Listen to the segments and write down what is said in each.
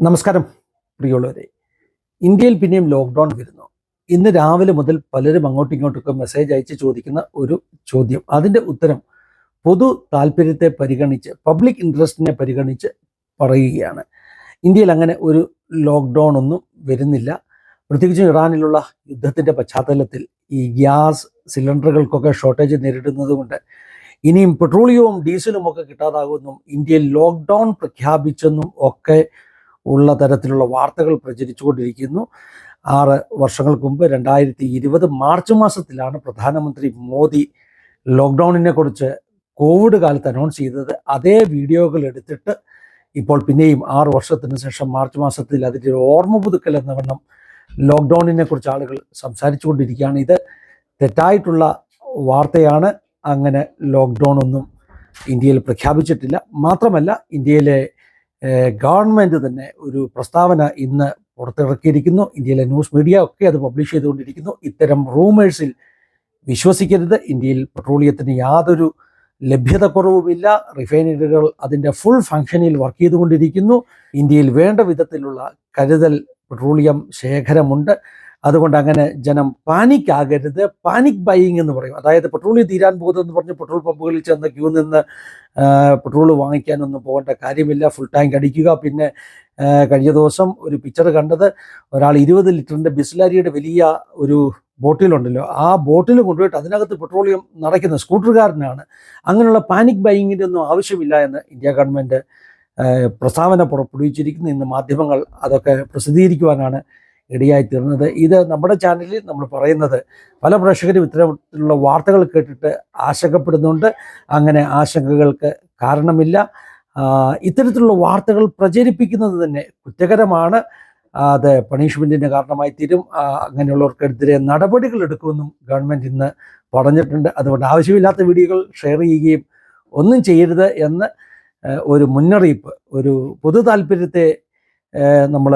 നമസ്കാരം പ്രിയമുള്ളവരെ. ഇന്ത്യയിൽ പിന്നെയും ലോക്ക്ഡൗൺ വരുന്നു. ഇന്ന് രാവിലെ മുതൽ പലരും അങ്ങോട്ടും ഇങ്ങോട്ടൊക്കെ മെസ്സേജ് അയച്ച് ചോദിക്കുന്ന ഒരു ചോദ്യം, അതിൻ്റെ ഉത്തരം പൊതു താല്പര്യത്തെ പരിഗണിച്ച്, പബ്ലിക് ഇൻട്രസ്റ്റിനെ പരിഗണിച്ച് പറയുകയാണ്. ഇന്ത്യയിൽ അങ്ങനെ ഒരു ലോക്ക്ഡൗൺ ഒന്നും വരുന്നില്ല. പ്രത്യേകിച്ചും ഇറാനിലുള്ള യുദ്ധത്തിൻ്റെ പശ്ചാത്തലത്തിൽ ഈ ഗ്യാസ് സിലിണ്ടറുകൾക്കൊക്കെ ഷോർട്ടേജ് നേരിടുന്നത് കൊണ്ട് ഇനിയും പെട്രോളിയവും ഡീസലും ഒക്കെ കിട്ടാതാകുമെന്നും ഇന്ത്യയിൽ ലോക്ക്ഡൗൺ പ്രഖ്യാപിച്ചെന്നും ഒക്കെ ഉള്ള തരത്തിലുള്ള വാർത്തകൾ പ്രചരിച്ചുകൊണ്ടിരിക്കുന്നു. 6 വർഷങ്ങൾക്ക് മുമ്പ് 2020 മാർച്ച് മാസത്തിലാണ് പ്രധാനമന്ത്രി മോദി ലോക്ക്ഡൗണിനെ കുറിച്ച് കോവിഡ് കാലത്ത് അനൗൺസ് ചെയ്തത്. അതേ വീഡിയോകൾ എടുത്തിട്ട് ഇപ്പോൾ പിന്നെയും 6 വർഷത്തിന് ശേഷം മാർച്ച് മാസത്തിൽ അതിൻ്റെ ഒരു ഓർമ്മ പുതുക്കൽ എന്ന വണ്ണം ലോക്ക്ഡൗണിനെ കുറിച്ച് ആളുകൾ സംസാരിച്ചു കൊണ്ടിരിക്കുകയാണ്. ഇത് തെറ്റായിട്ടുള്ള വാർത്തയാണ്. അങ്ങനെ ലോക്ക്ഡൗൺ ഒന്നും ഇന്ത്യയിൽ പ്രഖ്യാപിച്ചിട്ടില്ല. മാത്രമല്ല, ഇന്ത്യയിലെ ഗവൺമെൻറ് തന്നെ ഒരു പ്രസ്താവന ഇന്ന് പുറത്തിറക്കിയിരിക്കുന്നു. ഇന്ത്യയിലെ ന്യൂസ് മീഡിയ ഒക്കെ അത് പബ്ലിഷ് ചെയ്തുകൊണ്ടിരിക്കുന്നു. ഇത്തരം റൂമേഴ്സിൽ വിശ്വസിക്കരുത്. ഇന്ത്യയിൽ പെട്രോളിയത്തിന് യാതൊരു ലഭ്യതക്കുറവുമില്ല. റിഫൈനറികൾ അതിൻ്റെ ഫുൾ ഫങ്ഷനിൽ വർക്ക് ചെയ്തുകൊണ്ടിരിക്കുന്നു. ഇന്ത്യയിൽ വേണ്ട വിധത്തിലുള്ള കരുതൽ പെട്രോളിയം ശേഖരമുണ്ട്. അതുകൊണ്ട് അങ്ങനെ ജനം പാനിക് ആകരുത്. പാനിക് ബൈയിങ് എന്ന് പറയും. അതായത് പെട്രോളിയം തീരാൻ പോകുന്നതെന്ന് പറഞ്ഞ് പെട്രോൾ പമ്പുകളിൽ ചെന്ന് ക്യൂ നിന്ന് പെട്രോൾ വാങ്ങിക്കാനൊന്നും പോകേണ്ട കാര്യമില്ല. ഫുൾ ടാങ്ക് അടിക്കുക. പിന്നെ കഴിഞ്ഞ ദിവസം ഒരു പിക്ചർ കണ്ടത്, ഒരാൾ 20 ലിറ്ററിൻ്റെ ബിസ്ലരിയുടെ വലിയ ഒരു ബോട്ടിലുണ്ടല്ലോ, ആ ബോട്ടിൽ കൊണ്ടുപോയിട്ട് അതിനകത്ത് പെട്രോളിയം നിറയ്ക്കുന്ന സ്കൂട്ടറുകാരനാണ്. അങ്ങനെയുള്ള പാനിക് ബൈയിങ്ങിൻ്റെ ഒന്നും ആവശ്യമില്ല എന്ന് ഇന്ത്യ ഗവൺമെൻറ് പ്രസ്താവന പുറപ്പെടുവിച്ചിരിക്കുന്നു. ഇന്ന് മാധ്യമങ്ങൾ അതൊക്കെ പ്രസിദ്ധീകരിക്കുവാനാണ് ഇടയായിത്തീർന്നത്. ഇത് നമ്മുടെ ചാനലിൽ നമ്മൾ പറയുന്നത് പല പ്രേക്ഷകരും ഇത്തരത്തിലുള്ള വാർത്തകൾ കേട്ടിട്ട് ആശങ്കപ്പെടുന്നുണ്ട്. അങ്ങനെ ആശങ്കകൾക്ക് കാരണമില്ല. ഇത്തരത്തിലുള്ള വാർത്തകൾ പ്രചരിപ്പിക്കുന്നത് തന്നെ കുറ്റകരമാണ്. അത് പണിഷ്മെൻറ്റിന് കാരണമായി തീരും. അങ്ങനെയുള്ളവർക്കെതിരെ നടപടികൾ എടുക്കുമെന്നും ഗവൺമെൻറ് ഇന്ന് പറഞ്ഞിട്ടുണ്ട്. അതുകൊണ്ട് ആവശ്യമില്ലാത്ത വീഡിയോകൾ ഷെയർ ചെയ്യുകയും ഒന്നും ചെയ്യരുത് എന്ന് ഒരു മുന്നറിയിപ്പ്, ഒരു പൊതു താല്പര്യത്തെ നമ്മൾ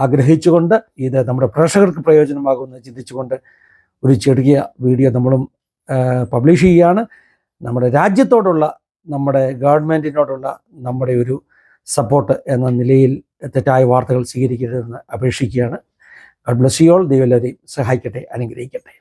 ആഗ്രഹിച്ചുകൊണ്ട്, ഇത് നമ്മുടെ പ്രേക്ഷകർക്ക് പ്രയോജനമാകുമെന്ന് ചിന്തിച്ചുകൊണ്ട് ഒരു ചെറിയ വീഡിയോ നമ്മളും പബ്ലിഷ് ചെയ്യുകയാണ്. നമ്മുടെ രാജ്യത്തോടുള്ള, നമ്മുടെ ഗവൺമെൻറ്റിനോടുള്ള നമ്മുടെ ഒരു സപ്പോർട്ട് എന്ന നിലയിൽ തെറ്റായ വാർത്തകൾ സ്വീകരിക്കരുതെന്ന് അപേക്ഷിക്കുകയാണ്. God bless you all. ദൈവം എല്ലാവരെയും സഹായിക്കട്ടെ, അനുഗ്രഹിക്കട്ടെ.